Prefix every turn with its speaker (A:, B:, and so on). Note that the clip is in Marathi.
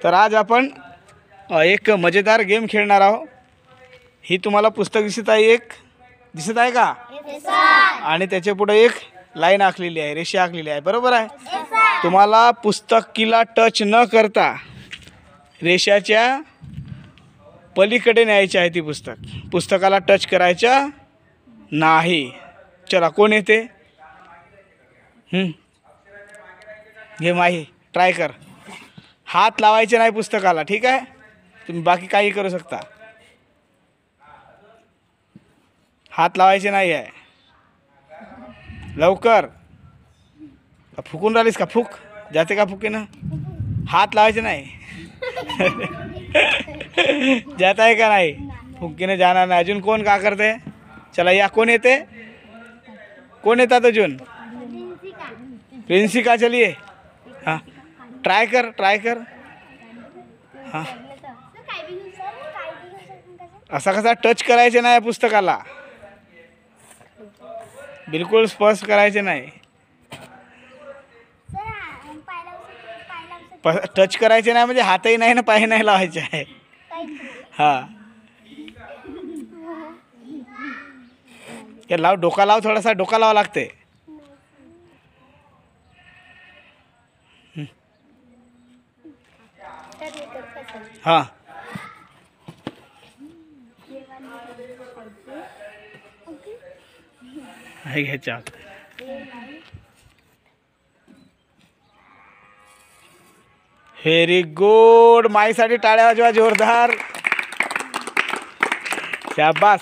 A: तर आज आपण एक मजेदार गेम खेळणार आहोत। ही तुम्हाला पुस्तक दिसत आहे का? आणि त्याच्या पुढे एक लाईन आखलेली आहे, रेषा आखलेली आहे, बरोबर आहे? तुम्हाला पुस्तकीला टच न करता रेषाच्या पलीकडे न्यायची आहे ती पुस्तकाला टच करायचा नाही। चला, कोण येते? घे माही, ट्राय कर। हात लावायचे नाही पुस्तकाला, ठीक आहे? तुम्ही बाकी काही करू शकता, हात लावायचे नाही आहे। लवकर। फुकून राहिलीस का? फुक जाते का फुकीनं? हात लावायचे नाही। जात आहे का नाही? फुकीने जाणार नाही। अजून कोण का करते? चला या, कोण येते? कोण येतात अजून? प्रिंसिका, चलिए। हाँ, ट्राय कर। हाँ, असा कसा टच करायचे नाही पुस्तकाला, बिलकुल स्पर्श करायचे नाही, टच करायचे नाही म्हणजे हातही नाही ना पाय नाही लावायचे आहे। हाँ, हे लाव, डोका लाव, थोडासा डोका लावा लागते। हाँ, हे घ्यायच्या। व्हेरी गुड, माईसाठी टाळ्या वाजवा जोरदार, शाबास।